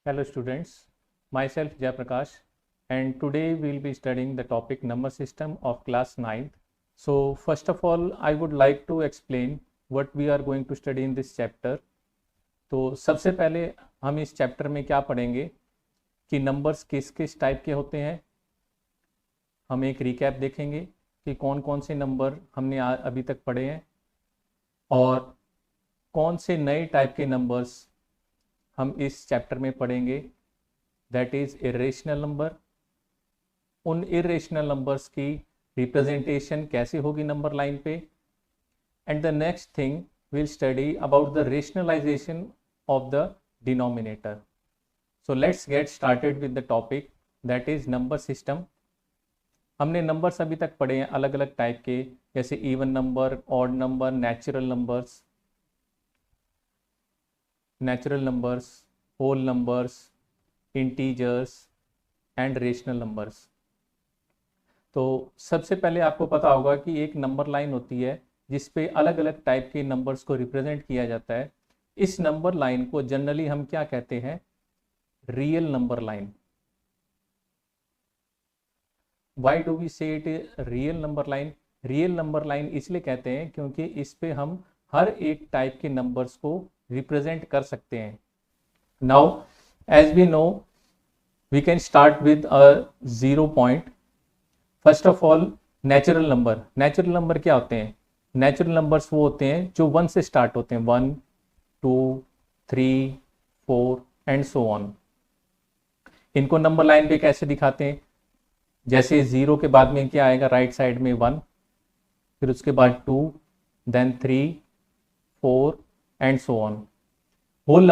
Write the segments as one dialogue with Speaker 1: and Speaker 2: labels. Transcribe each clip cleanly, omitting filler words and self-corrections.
Speaker 1: Hello students, myself Jayaprakash and today we will be studying the topic number system of class 9th. So first of all I would like to explain what we are going to study in this chapter. तो सबसे पहले हम इस chapter में क्या पढ़ेंगे कि numbers किस किस टाइप के होते हैं। हम एक रिकैप देखेंगे कि कौन कौन से नंबर हमने अभी तक पढ़े हैं और कौन से नए टाइप के नंबर्स हम इस चैप्टर में पढ़ेंगे, दैट इज इरेशनल नंबर। उन इरेशनल नंबर्स की रिप्रेजेंटेशन कैसे होगी नंबर लाइन पे। And the next thing will study about the rationalisation of the denominator. So let's get started with the topic that is number system. हमने numbers अभी तक पढ़े हैं अलग अलग टाइप के, जैसे even number, odd number, natural numbers, whole numbers, integers and rational numbers. तो सबसे पहले आपको पता होगा कि एक नंबर लाइन होती है जिस पे अलग अलग टाइप के नंबर्स को रिप्रेजेंट किया जाता है। इस नंबर लाइन को जनरली हम क्या कहते हैं? Real number line. Why do we say it real number line? Real number line इसलिए कहते हैं क्योंकि इस पे हम हर एक टाइप के नंबर्स को रिप्रेजेंट कर सकते हैं। Now as we know we can start with a 0 point. First of all natural number. Natural number क्या होते हैं? नेचुरल नंबर्स वो होते हैं जो 1 से स्टार्ट होते हैं, 1 2 3 4 एंड सो ऑन। इनको नंबर लाइन पे कैसे दिखाते हैं? जैसे 0 के बाद में क्या आएगा? राइट साइड में 1, फिर उसके बाद 2, then 3 4 and so on. Whole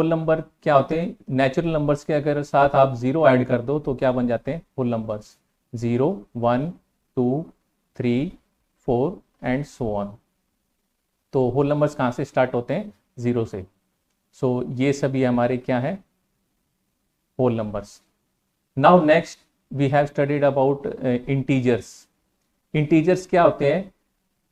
Speaker 1: number क्या होते हैं? नेचुरल नंबर्स के अगर साथ आप 0 ऐड कर दो तो क्या बन जाते हैं? Whole numbers. 0 1 2 3 4 and so on. तो होल नंबर्स कहाँ से स्टार्ट होते हैं? 0 से। सो ये सभी हमारे क्या है? Whole numbers. Now next we have studied about integers. Integers क्या होते हैं?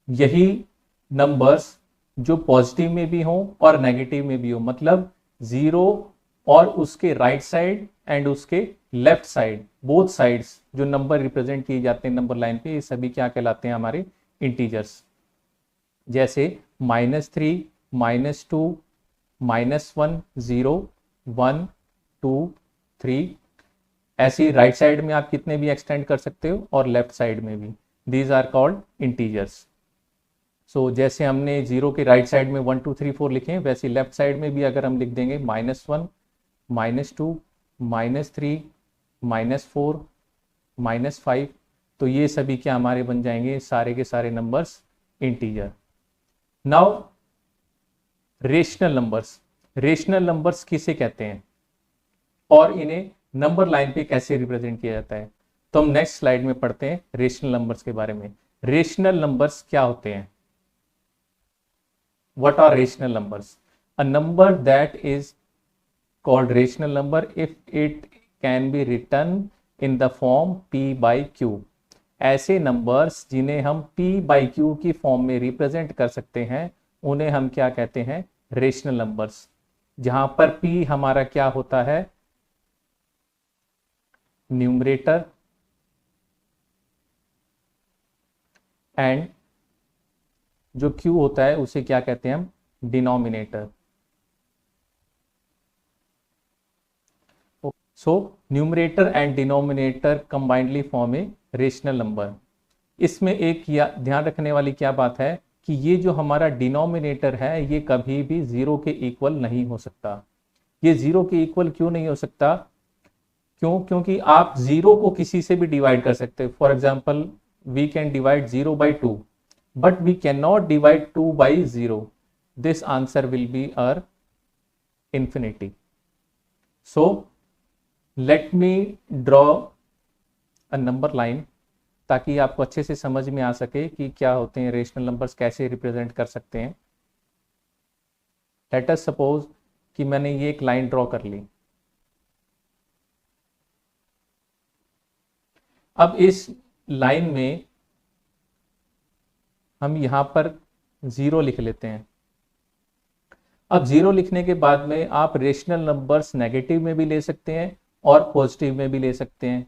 Speaker 1: यही नंबर्स जो पॉजिटिव में भी हो और नेगेटिव में भी हो, मतलब 0 और उसके राइट साइड एंड उसके लेफ्ट साइड, बोथ साइड्स जो नंबर रिप्रेजेंट किए जाते हैं नंबर लाइन पे, ये सभी क्या कहलाते हैं? हमारे इंटीजर्स। जैसे -3 -2 -1 0 1 2 3। ऐसे राइट साइड में आप कितने भी एक्सटेंड कर सकते हो और लेफ्ट साइड में भी। These are called integers. So जैसे हमने 0 के राइट साइड में 1 2 3 4 लिखे हैं, वैसे लेफ्ट साइड में भी अगर हम लिख देंगे -1 -2 -3 -4 -5, तो ये सभी क्या हमारे बन जाएंगे? सारे के सारे numbers integer. Now rational numbers. Rational numbers किसे कहते हैं और इन्हें नंबर लाइन पे कैसे रिप्रेजेंट किया जाता है? तो हम नेक्स्ट स्लाइड में पढ़ते हैं रेशनल नंबर्स के बारे में। रेशनल नंबर्स क्या होते हैं? What are rational numbers? A number that is called rational number if it can be written in the form p by q। ऐसे नंबर्स जिन्हें हम p by q की फॉर्म में रिप्रेजेंट कर सकते हैं उन्हें हम क्या कहते हैं? Rational numbers. जहां पर p हमारा क्या होता है? न्यूमरेटर एंड जो q होता है उसे क्या कहते हैं हम? Denominator. So numerator and denominator combinedly form a rational number. इसमें एक ध्यान रखने वाली क्या बात है कि ये जो हमारा डिनोमिनेटर है ये कभी भी 0 के इक्वल नहीं हो सकता। ये 0 के इक्वल क्यों नहीं हो सकता? क्योंकि आप 0 को किसी से भी डिवाइड कर सकते हो। For example we can divide 0 by 2, but we cannot divide 2 by 0. This answer will be our infinity. So let me draw a number line ताकि आपको अच्छे से समझ में आ सके कि क्या होते हैं रेशनल नंबर्स, कैसे रिप्रेजेंट कर सकते हैं। लेट अस सपोज कि मैंने ये एक लाइन ड्रॉ कर ली। अब इस लाइन में हम यहां पर 0 लिख लेते हैं अब जीरो लिखने के बाद में आप रेशनल नंबर्स नेगेटिव में भी ले सकते हैं और पॉजिटिव में भी ले सकते हैं।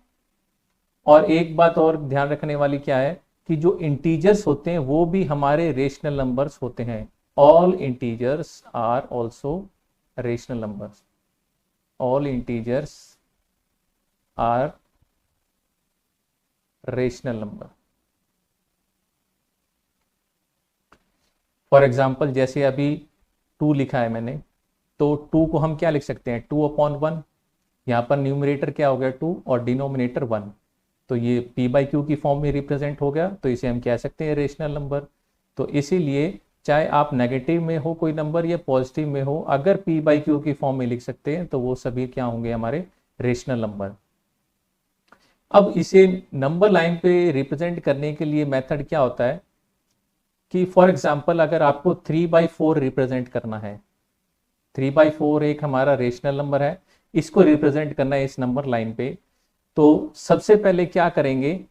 Speaker 1: और एक बात और ध्यान रखने वाली क्या है कि जो इंटीजर्स होते हैं वो भी हमारे रेशनल नंबर्स होते हैं। All integers are also rational numbers. All integers are rational number. For example जैसे अभी 2 लिखा है मैंने, तो 2 को हम क्या लिख सकते हैं, 2/1। यहाँ पर न्यूमरेटर क्या हो गया 2 और डिनोमिनेटर 1, तो ये p/q की फॉर्म में रिप्रेजेंट हो गया, तो इसे हम कह सकते हैं रेशनल नंबर। तो इसीलिए चाहे आप नेगेटिव में हो कोई नंबर या पॉजिटिव में हो, अगर p/q की फॉर्म में लिख सकते हैं तो वो सभी क्या होंगे, हमारे रेशनल नंबर। अब इसे नंबर लाइन पे रिप्रेजेंट करने के लिए मेथड क्या होता है कि फॉर एग्जाम्पल अगर आपको 3/4 रिप्रेजेंट करना है, 3/4 एक हमारा रेशनल नंबर है, इसको रिप्रेजेंट करना है इस नंबर लाइन पे, तो सबसे पहले क्या करेंगे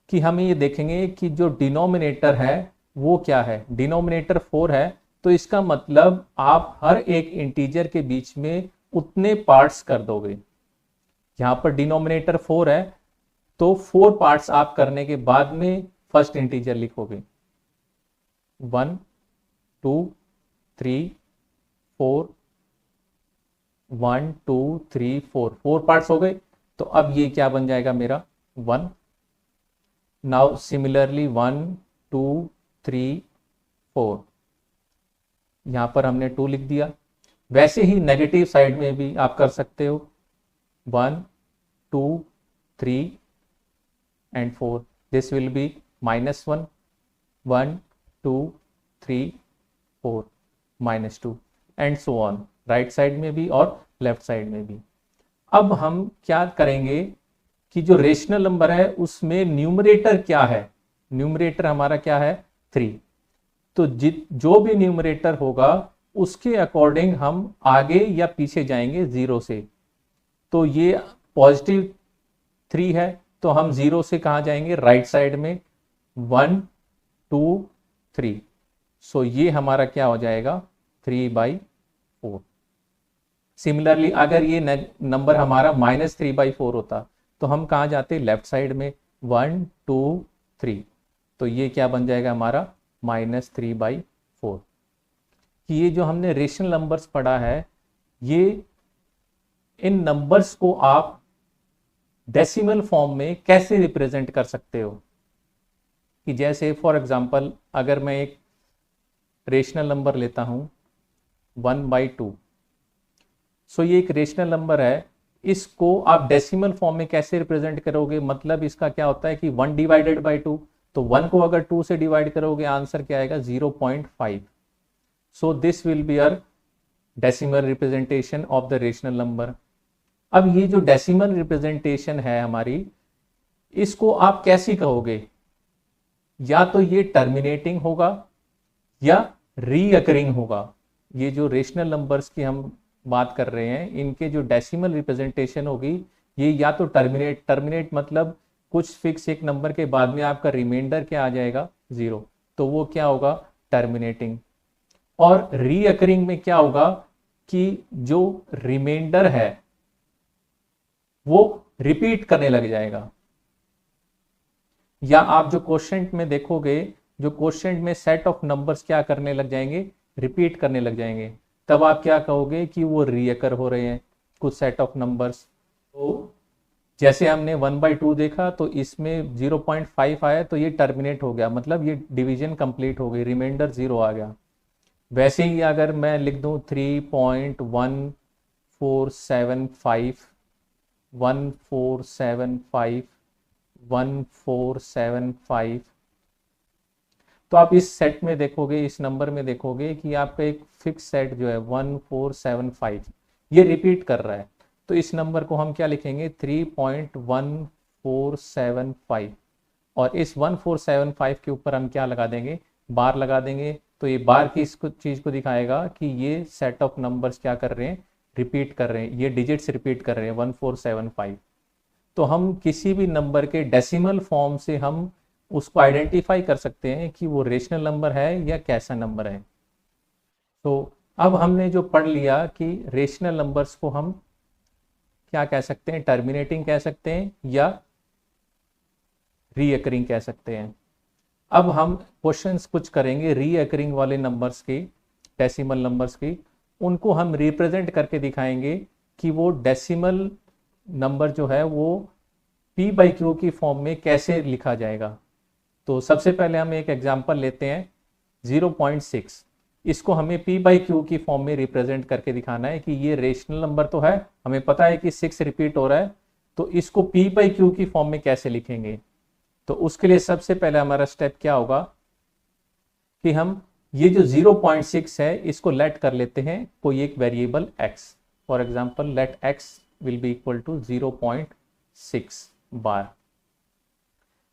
Speaker 1: कि हम ये देखेंगे कि जो डिनोमिनेटर है वो क्या है। डिनोमिनेटर 4 है, तो इसका मतलब आप हर एक इंटीजर के बीच में उतने पार्ट्स कर दोगे। यहां पर डिनोमिनेटर 4 है, तो 4 पार्ट्स आप करने के बाद में फर्स्ट इंटीजर लिखोगे। 1 2 3 4, 1 2 3 4, 4 पार्ट्स हो गए, तो अब ये क्या बन जाएगा मेरा 1। नाउ सिमिलरली 1 2 3 4, यहां पर हमने 2 लिख दिया। वैसे ही नेगेटिव साइड में भी आप कर सकते हो, 1 2 3 and 4, this will be -1 1 2 3 4 -2 and so on, right side में भी और लेफ्ट साइड में भी। अब हम क्या करेंगे कि जो रेशनल नंबर है उसमें न्यूमरेटर क्या है, न्यूमरेटर हमारा क्या है 3, तो जो भी न्यूमरेटर होगा उसके अकॉर्डिंग हम आगे या पीछे जाएंगे 0 से। तो ये पॉजिटिव 3 है, तो हम 0 से कहां जाएंगे, राइट साइड में 1 2 3, सो ये हमारा क्या हो जाएगा 3/4। सिमिलरली अगर ये नंबर हमारा -3/4 होता तो हम कहां जाते, लेफ्ट साइड में 1 2 3, तो ये क्या बन जाएगा हमारा -3/4। कि ये जो हमने रेशनल नंबर्स पढ़ा है, ये इन नंबर्स को आप डेसिमल फॉर्म में कैसे रिप्रेजेंट कर सकते हो। कि जैसे फॉर एग्जांपल अगर मैं एक रेशनल नंबर लेता हूं 1/2, सो ये एक रेशनल नंबर है, इसको आप डेसिमल फॉर्म में कैसे रिप्रेजेंट करोगे, मतलब इसका क्या होता है कि 1/2, तो 1 को अगर 2 से डिवाइड करोगे आंसर क्या आएगा 0.5। So this will be uh decimal representation of the rational number. अब ये जो डेसिमल रिप्रेजेंटेशन है हमारी, इसको आप कैसी कहोगे, या तो ये टर्मिनेटिंग होगा या रीअकरिंग होगा। ये जो रेशनल नंबर्स की हम बात कर रहे हैं, इनके जो डेसिमल रिप्रेजेंटेशन होगी, ये या तो टर्मिनेट मतलब कुछ फिक्स एक नंबर के बाद में आपका रिमाइंडर क्या आ जाएगा 0, तो वो क्या होगा टर्मिनेटिंग। और रीअकरिंग में क्या होगा कि जो रिमाइंडर है वो रिपीट करने लग जाएगा। या आप जो क्वोशिएंट में देखोगे, जो क्वोशिएंट में सेट ऑफ नंबर्स क्या करने लग जाएंगे, रिपीट करने लग जाएंगे, तब आप क्या कहोगे कि वो रीअकर हो रहे हैं कुछ सेट ऑफ नंबर्स। तो जैसे हमने 1/2 देखा, तो इसमें 0.5 आया, तो ये टर्मिनेट हो गया, मतलब ये डिवीजन कंप्लीट हो गई, रिमाइंडर 0 आ गया। वैसे ही अगर मैं लिख दूं 3.1475 1475 1475, तो आप इस सेट में देखोगे, इस नंबर में देखोगे कि आपका एक फिक्स सेट जो है 1475 ये रिपीट कर रहा है। तो इस नंबर को हम क्या लिखेंगे 3.1475, और इस 1475 के ऊपर हम क्या लगा देंगे, बार लगा देंगे। तो ये बार की इस चीज को दिखाएगा कि ये सेट ऑफ नंबर्स क्या कर रहे हैं, रिपीट कर रहे हैं, ये डिजिट्स रिपीट कर रहे हैं 1475। तो हम किसी भी नंबर के डेसिमल फॉर्म से हम उसको आइडेंटिफाई कर सकते हैं कि वो रेशनल नंबर है या कैसा नंबर है। तो अब हमने जो पढ़ लिया कि रेशनल नंबर्स को हम क्या कह सकते हैं, टर्मिनेटिंग कह सकते हैं या रीअकरिंग कह सकते हैं। अब हम क्वेश्चंस कुछ करेंगे रीअकरिंग वाले नंबर्स के, डेसिमल नंबर्स की, उनको हम रिप्रेजेंट करके दिखाएंगे कि वो डेसिमल नंबर जो है वो p बाई क्यू की फॉर्म में कैसे लिखा जाएगा। तो सबसे पहले हम एक एग्जांपल लेते हैं 0.6। इसको हमें p बाई क्यू की फॉर्म में रिप्रेजेंट करके दिखाना है कि ये रेशनल नंबर तो है, हमें पता है कि 6 रिपीट हो रहा है, तो इसको p बाई क्यू की फॉर्म में कैसे लिखेंगे। तो उसके लिए सबसे पहले हमारा स्टेप क्या होगा कि हम ये जो 0.6 है इसको लेट कर लेते हैं कोई एक variable x। For example let x will be equal to 0.6 bar.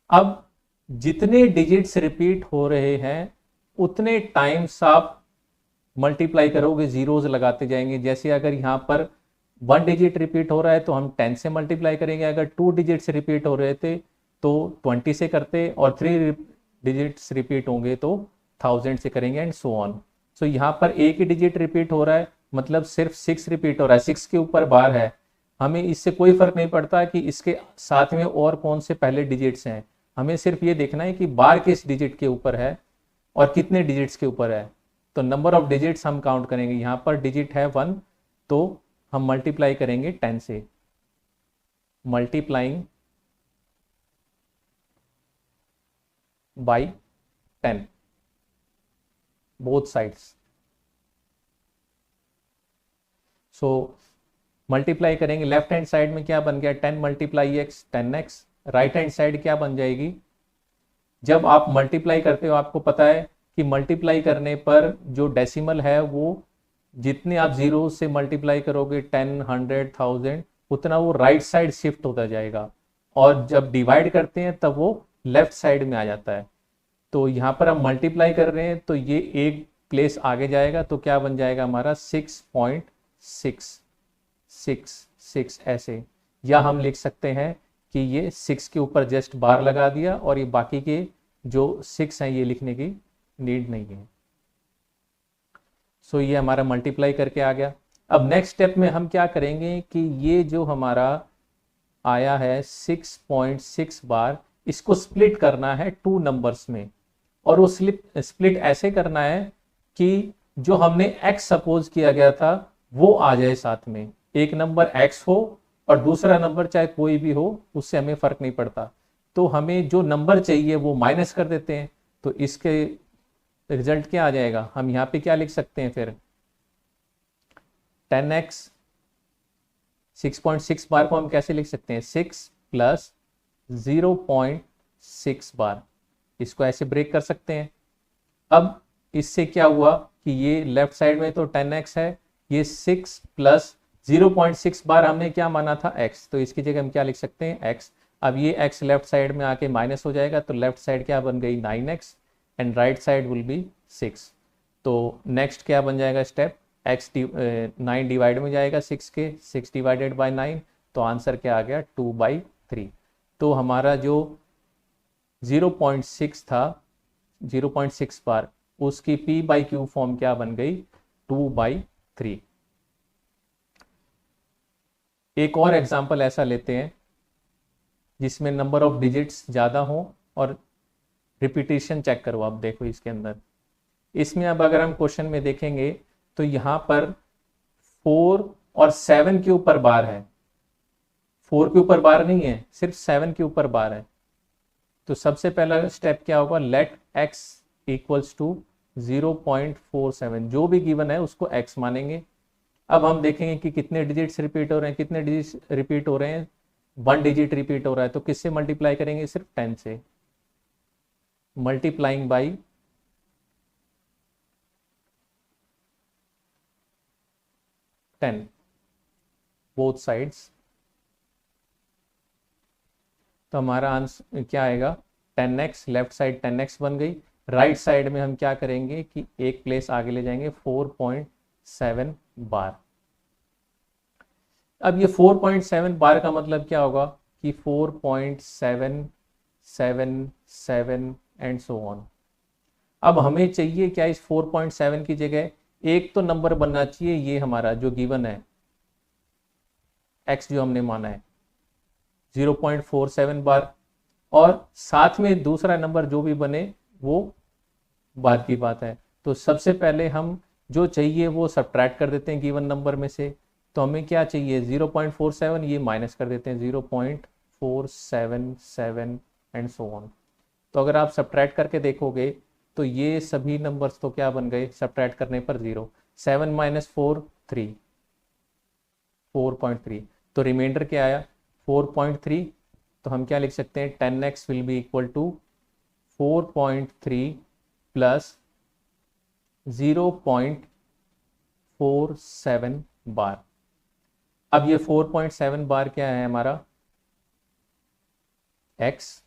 Speaker 1: अब जितने डिजिट्स रिपीट हो रहे हैं उतने टाइम्स आप मल्टीप्लाई करोगे, जीरोज लगाते जाएंगे। जैसे अगर यहाँ पर 1 डिजिट रिपीट हो रहा है तो हम 10 से मल्टीप्लाई करेंगे, अगर 2 डिजिट्स रिपीट हो रहे थे तो 20 से करते, और 3 डिजिट्स रिपीट होंगे तो 1000 से करेंगे, एंड सो ऑन। सो यहाँ पर एक ही डिजिट रिपीट हो रहा है, मतलब सिर्फ 6 रिपीट हो रहा है, 6 के ऊपर बार है, हमें इससे कोई फर्क नहीं पड़ता कि इसके साथ में और कौन से पहले डिजिट्स हैं, हमें सिर्फ ये देखना है कि बार किस डिजिट के ऊपर है और कितने डिजिट्स के ऊपर है। तो नंबर ऑफ डिजिट्स हम काउंट करेंगे, यहाँ पर डिजिट है 1 तो हम मल्टीप्लाई करेंगे 10 से, multiplying by 10 both sides. So multiply करेंगे, लेफ्ट हैंड साइड में क्या बन गया 10 multiply x 10x, right hand side क्या बन जाएगी, जब आप मल्टीप्लाई करते हो आपको पता है कि मल्टीप्लाई करने पर जो डेसिमल है वो जितने आप जीरो से मल्टीप्लाई करोगे 10, 100, 1000 उतना वो राइट साइड शिफ्ट होता जाएगा, और जब डिवाइड करते हैं तब वो लेफ्ट साइड में आ जाता है। तो यहाँ पर हम मल्टीप्लाई कर रहे हैं तो ये एक प्लेस आगे जाएगा, तो क्या बन जाएगा हमारा 6.666 ऐसे, या हम लिख सकते हैं कि ये 6 के ऊपर जस्ट बार लगा दिया और ये बाकी के जो 6 हैं ये लिखने की नीड नहीं है। सो ये हमारा मल्टीप्लाई करके आ गया। अब नेक्स्ट स्टेप में हम क्या करेंगे कि ये जो हमारा आया है 6.6 बार, इसको स्प्लिट करना है 2 नंबर्स में, और वो स्प्लिट ऐसे करना है कि जो हमने x सपोज किया गया था वो आ जाए साथ में, एक नंबर x हो और दूसरा नंबर चाहे कोई भी हो, उससे हमें फर्क नहीं पड़ता। तो हमें जो नंबर चाहिए वो माइनस कर देते हैं, तो इसके रिजल्ट क्या आ जाएगा, हम यहाँ पे क्या लिख सकते हैं फिर 10x 6.6 बार को हम कैसे लिख सकते हैं 6 प्लस 0.6 बार, इसको ऐसे ब्रेक कर सकते हैं। अब इससे क्या हुआ कि ये लेफ्ट साइड में तो 10x है, ये 6 प्लस 0.6 बार हमने क्या माना था x, तो इसकी जगह हम क्या लिख सकते हैं x। अब ये x लेफ्ट साइड में आके माइनस हो जाएगा, तो लेफ्ट साइड क्या बन गई 9x and right side will be 6। तो नेक्स्ट क्या बन जाएगा स्टेप, x 9 डिवाइड में जाएगा 6 के, 6 डिवाइडेड बाई 9, तो आंसर क्या आ गया 2/3। तो हमारा जो 0.6 था 0.6 बार, उसकी p बाई क्यू फॉर्म क्या बन गई 2/3। एक और एग्जांपल ऐसा लेते हैं जिसमें नंबर ऑफ डिजिट्स ज़्यादा हो और रिपीटेशन चेक करो। आप देखो इसके अंदर, इसमें अब अगर हम क्वेश्चन में देखेंगे तो यहाँ पर 4 और 7 के ऊपर बार है, 4 के ऊपर बार नहीं है, सिर्फ 7 के ऊपर बार है। तो सबसे पहला स्टेप क्या होगा, लेट x इक्वल्स टू 0.47, जो भी गिवन है उसको x मानेंगे। अब हम देखेंगे कि कितने डिजिट्स रिपीट हो रहे हैं, कितने डिजिट्स रिपीट हो रहे हैं 1 डिजिट रिपीट हो रहा है, तो किससे मल्टीप्लाई करेंगे, सिर्फ 10 से, मल्टीप्लाइंग बाई 10 बोथ साइड्स। तो हमारा आंसर क्या आएगा 10x, लेफ्ट साइड 10x बन गई, राइट साइड में हम क्या करेंगे कि एक प्लेस आगे ले जाएंगे 4.7 बार। अब ये 4.7 बार का मतलब क्या होगा कि 4.777 एंड सो ऑन। अब हमें चाहिए क्या, इस 4.7 की जगह एक तो नंबर बनना चाहिए ये हमारा जो गिवन है x जो हमने माना है 0.47 बार, और साथ में दूसरा नंबर जो भी बने वो बाद की बात है। तो सबसे पहले हम जो चाहिए वो सब्ट्रैक्ट कर देते हैं गिवन नंबर में से। तो हमें क्या चाहिए 0.47, ये माइनस कर देते हैं 0.477 एंड सो ऑन। तो अगर आप सब्ट्रैक्ट करके देखोगे तो ये सभी नंबर्स तो क्या बन गए सब्ट्रैक्ट करने पर 0। 7 माइनस 4 3, 4.3। तो रिमाइंडर क्या आया 4.3। तो हम क्या लिख सकते हैं 10x will be equal to 4.3 plus 0.47 bar. अब ये 4.7 बार क्या है हमारा x,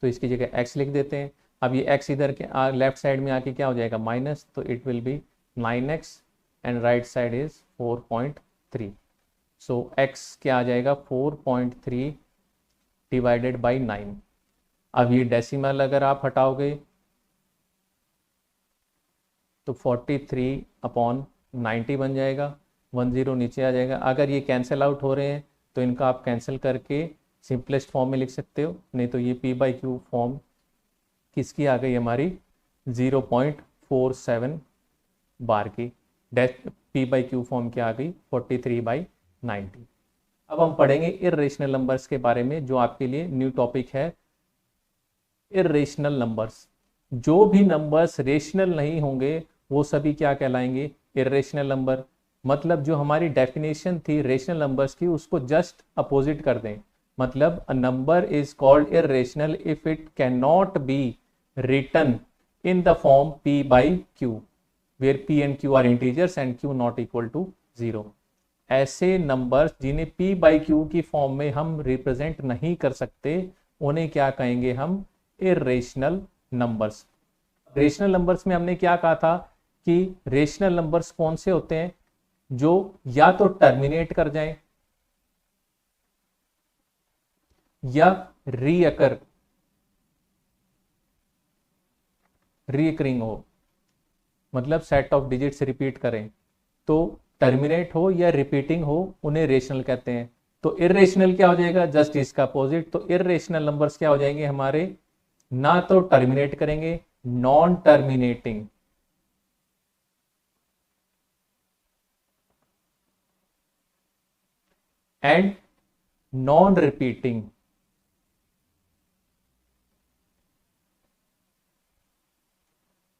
Speaker 1: तो इसकी जगह x लिख देते हैं। अब ये x इधर के लेफ्ट साइड में आके क्या हो जाएगा माइनस, तो it will be 9x and right side is 4.3। So x क्या आ जाएगा 4.3 डिवाइडेड बाई 9। अब ये डेसिमल अगर आप हटाओगे तो 43/90 बन जाएगा, 10 नीचे आ जाएगा। अगर ये कैंसिल आउट हो रहे हैं तो इनका आप कैंसिल करके सिंपलेस्ट फॉर्म में लिख सकते हो, नहीं तो ये p/q फॉर्म किसकी आ गई हमारी 0.47 बार की। p/q फॉर्म क्या आ गई 43/90। अब हम पढ़ेंगे इर्रेशनल नंबर्स के बारे में, जो आपके लिए न्यू टॉपिक है। इर्रेशनल नंबर्स, जो भी नंबर्स रेशनल नहीं होंगे वो सभी क्या कहलाएंगे इर्रेशनल नंबर। मतलब जो हमारी डेफिनेशन थी रेशनल नंबर्स की उसको जस्ट अपोजिट कर दें। मतलब a number is called irrational if it can not be written in the form p/q where p and q are integers and q not equal to 0। ऐसे numbers जिन्हें p/q की form में हम represent नहीं कर सकते उन्हें क्या कहेंगे हम इर्रेशनल नंबर्स। रेशनल नंबर्स में हमने क्या कहा था कि रेशनल नंबर्स कौन से होते हैं जो या तो टर्मिनेट कर जाएं या रीअकरिंग हो, मतलब सेट ऑफ डिजिट्स रिपीट करें। तो टर्मिनेट हो या रिपीटिंग हो उन्हें रेशनल कहते हैं। तो इर्रेशनल क्या हो जाएगा जस्ट इसका अपोजिट। तो इर्रेशनल नंबर्स क्या हो जाएंगे हमारे, ना तो टर्मिनेट करेंगे, non terminating, and non repeating.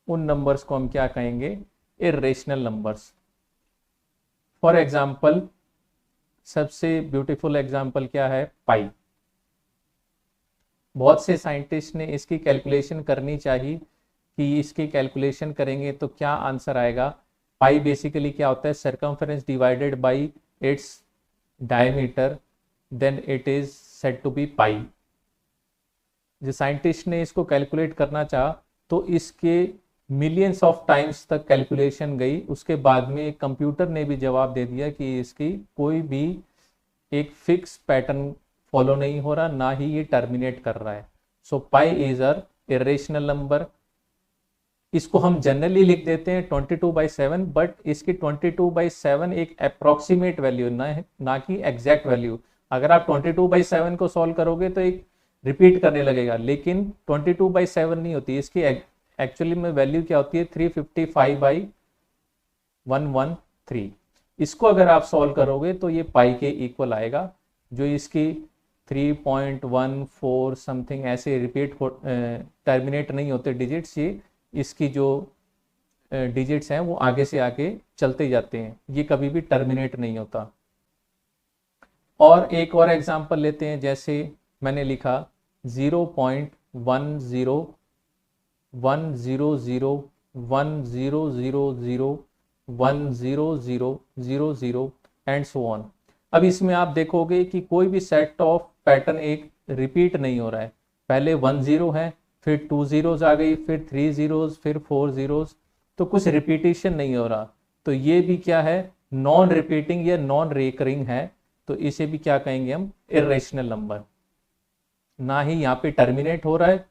Speaker 1: उन नंबर्स को हम क्या कहेंगे इर्रेशनल नंबर्स। फॉर एग्जाम्पल सबसे ब्यूटीफुल एग्जाम्पल क्या है पाई। बहुत से साइंटिस्ट ने इसकी कैलकुलेशन करनी चाहिए कि इसकी कैलकुलेशन करेंगे तो क्या आंसर आएगा। पाई बेसिकली क्या होता है circumference divided by its diameter, then it is said to be pi. जो साइंटिस्ट ने इसको कैलकुलेट करना चाहा तो इसके मिलियंस ऑफ टाइम्स तक कैलकुलेशन गई, उसके बाद में कंप्यूटर ने भी जवाब दे दिया कि इसकी कोई भी एक फिक्स पैटर्न फॉलो नहीं हो रहा, ना ही ये टर्मिनेट कर रहा है। So pi is a irrational number. इसको हम जनरली लिख देते हैं 22/7, बट इसकी 22/7 एक अप्रोक्सीमेट वैल्यू ना कि एग्जैक्ट वैल्यू। अगर आप 22/7 को सॉल्व करोगे तो एक रिपीट करने लगेगा, लेकिन 22/7 नहीं होती इसकी एक्चुअली में वैल्यू क्या होती है 355/113। इसको अगर आप सॉल्व करोगे तो ये पाई के इक्वल आएगा। जो इसकी 3.14 समथिंग ऐसे रिपीट टर्मिनेट नहीं होते डिजिट्स, ये इसकी जो डिजिट्स हैं वो आगे से आगे चलते जाते हैं, ये कभी भी टर्मिनेट नहीं होता। और एक और एग्जांपल लेते हैं, जैसे मैंने लिखा 0.10010010001000 एंड सो ऑन। अब इसमें आप देखोगे कि कोई भी सेट ऑफ पैटर्न एक रिपीट नहीं हो रहा है। पहले 1 0 है, फिर 2 zeros आ गई, फिर 3 zeros, फिर 4 zeros, तो कुछ रिपीटेशन नहीं हो रहा। तो ये भी क्या है नॉन रिपीटिंग या नॉन रिकरिंग है, तो इसे भी क्या कहेंगे हम इर्रेशनल नंबर। ना ही यहाँ पे टर्मिनेट हो रहा है,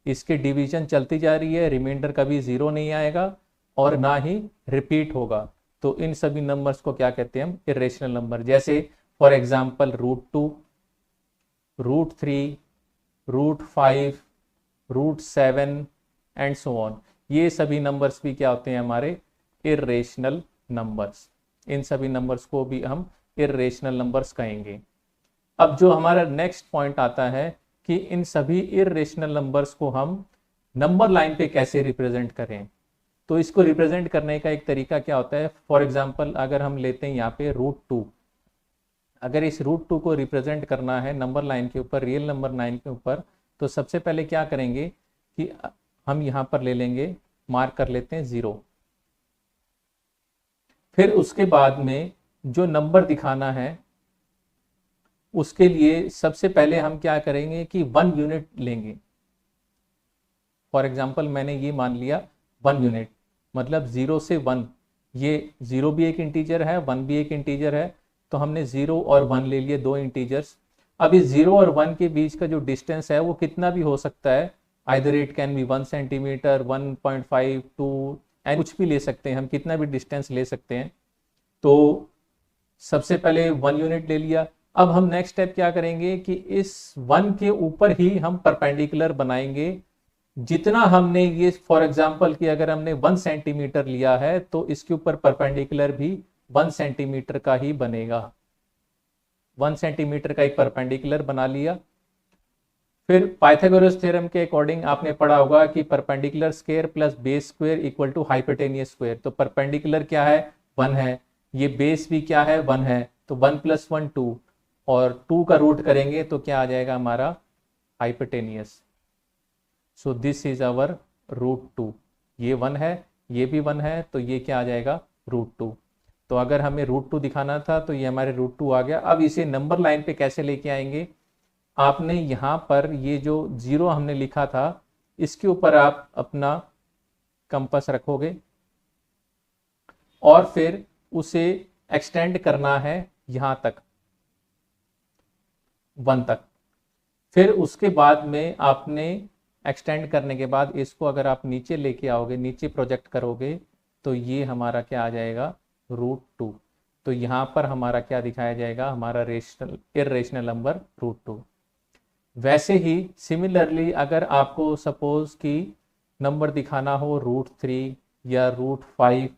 Speaker 1: इसके डिवीजन चलती जा रही है, रिमाइंडर कभी 0 नहीं आएगा, और ना ही रिपीट होगा। तो इन सभी नंबर्स को क्या कहते हैं हम, इरेशनल नंबर। जैसे for example √2, √3, √5, √7 and so on. ये सभी नंबर्स भी क्या होते हैं हमारे इरेशनल नंबर्स। इन सभी नंबर्स को भी हम इरेशनल नंबर्स कहेंगे। अब जो हमारा नेक्स्ट पॉइंट आता है कि इन सभी इरेशनल नंबर्स को हम नंबर लाइन पे कैसे रिप्रेजेंट करें। तो इसको रिप्रेजेंट करने का एक तरीका क्या होता है, फॉर एग्जांपल अगर हम लेते हैं यहाँ पे √2, अगर इस √2 को रिप्रेजेंट करना है नंबर लाइन के ऊपर, रियल नंबर लाइन के ऊपर, तो सबसे पहले क्या करेंगे कि हम यहाँ पर ले लेंगे, मार्क कर लेते हैं 0। फिर उसके बाद में जो नंबर दिखाना है उसके लिए सबसे पहले हम क्या करेंगे कि 1 यूनिट लेंगे। फॉर एग्जांपल मैंने ये मान लिया 1 यूनिट, मतलब 0 से 1, ये 0 भी एक इंटीजर है, 1 भी एक इंटीजर है, तो हमने 0 और 1 ले लिए, 2 इंटीजर्स। अब इस 0 और 1 के बीच का जो डिस्टेंस है वो कितना भी हो सकता है, either it can be 1 centimetre, 1.5, 2 and कुछ भी ले सकते हैं हम, कितना भी डिस्टेंस ले सकते हैं। तो सबसे पहले 1 यूनिट ले लिया। अब हम नेक्स्ट स्टेप क्या करेंगे कि इस 1 के ऊपर ही हम परपेंडिकुलर बनाएंगे। जितना हमने ये फॉर एग्जांपल कि अगर हमने 1 सेंटीमीटर लिया है तो इसके ऊपर परपेंडिकुलर भी 1 सेंटीमीटर का ही बनेगा। 1 सेंटीमीटर का एक परपेंडिकुलर बना लिया। फिर पाइथागोरस थ्योरम के अकॉर्डिंग आपने पढ़ा होगा कि perpendicular square plus base square equal to hypotenuse square. तो परपेंडिकुलर क्या है, 1 है, ये बेस भी क्या है, 1 है, तो 1 + 1 2, और 2 का रूट करेंगे तो क्या आ जाएगा हमारा hypotenuse. So this is our √2। ये 1 है, ये भी 1 है, तो ये क्या आ जाएगा √2। तो अगर हमें √2 दिखाना था तो ये हमारे √2 आ गया। अब इसे नंबर लाइन पे कैसे लेके आएंगे, आपने यहाँ पर ये जो 0 हमने लिखा था इसके ऊपर आप अपना कंपास रखोगे और फिर उसे एक्सटेंड करना है यहाँ तक, 1 तक। फिर उसके बाद में आपने एक्सटेंड करने के बाद इसको अगर आप नीचे लेके आओगे, नीचे प्रोजेक्ट करोगे, तो ये हमारा क्या आ जाएगा √2। तो यहाँ पर हमारा क्या दिखाया जाएगा, हमारा इरेशनल नंबर √2। वैसे ही सिमिलरली अगर आपको सपोज कि नंबर दिखाना हो √3 या √5,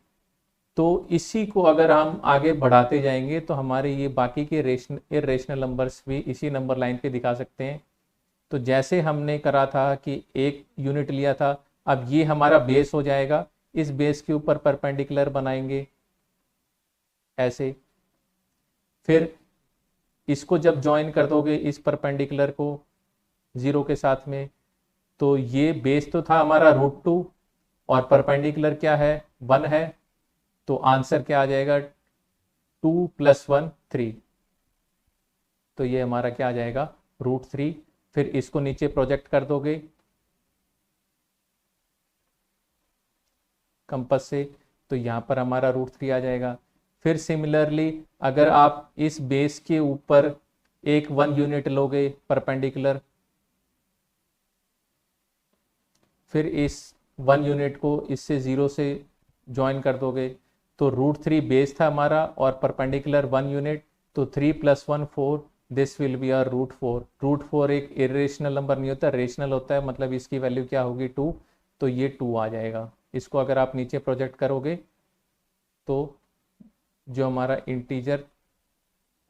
Speaker 1: तो इसी को अगर हम आगे बढ़ाते जाएंगे तो हमारे ये बाकी के इरेशनल नंबर्स भी इसी नंबर लाइन पे दिखा सकते हैं। तो जैसे हमने करा था कि 1 यूनिट लिया था, अब ये हमारा बेस हो जाएगा, इस बेस के ऊपर परपेंडिकुलर बनाएंगे ऐसे। फिर इसको जब ज्वाइन कर दोगे इस परपेंडिकुलर को 0 के साथ में, तो ये बेस तो था हमारा √2 और परपेंडिकुलर क्या है 1 है, तो आंसर क्या आ जाएगा 2 + 1 3। तो ये हमारा क्या आ जाएगा √3। फिर इसको नीचे प्रोजेक्ट कर दोगे कंपास से, तो यहाँ पर हमारा √3 आ जाएगा। फिर सिमिलरली अगर आप इस बेस के ऊपर एक 1 यूनिट लोगे परपेंडिकुलर, फिर इस 1 यूनिट को इससे 0 से ज्वाइन कर दोगे, तो √3 बेस था हमारा और परपेंडिकुलर 1 यूनिट, तो 3 + 1 4, दिस विल बी आर √4। √4 एक इरेशनल नंबर नहीं होता, रेशनल होता है, मतलब इसकी वैल्यू क्या होगी 2, तो ये 2 आ जाएगा। इसको अगर आप नीचे प्रोजेक्ट करोगे तो जो हमारा इंटीजर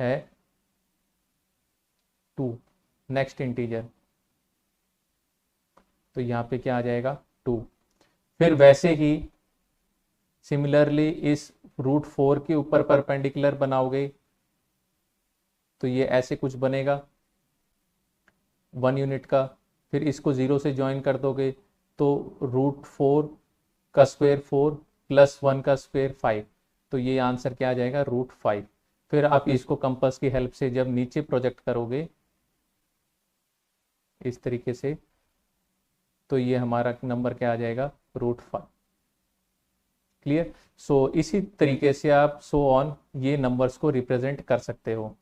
Speaker 1: है 2, नेक्स्ट इंटीजर, तो यहाँ पे क्या आ जाएगा 2। फिर वैसे ही सिमिलरली इस √4 के ऊपर परपेंडिकुलर बनाओगे तो ये ऐसे कुछ बनेगा 1 यूनिट का। फिर इसको 0 से ज्वाइन कर दोगे तो √4 का स्क्वायर 4 + 1 का स्क्वायर 5, तो ये आंसर क्या आ जाएगा √5। फिर आप इसको कंपास की हेल्प से जब नीचे प्रोजेक्ट करोगे इस तरीके से, तो ये हमारा नंबर क्या आ जाएगा √5। क्लियर। सो इसी तरीके से आप सो ऑन ये नंबर्स को रिप्रेजेंट कर सकते हो।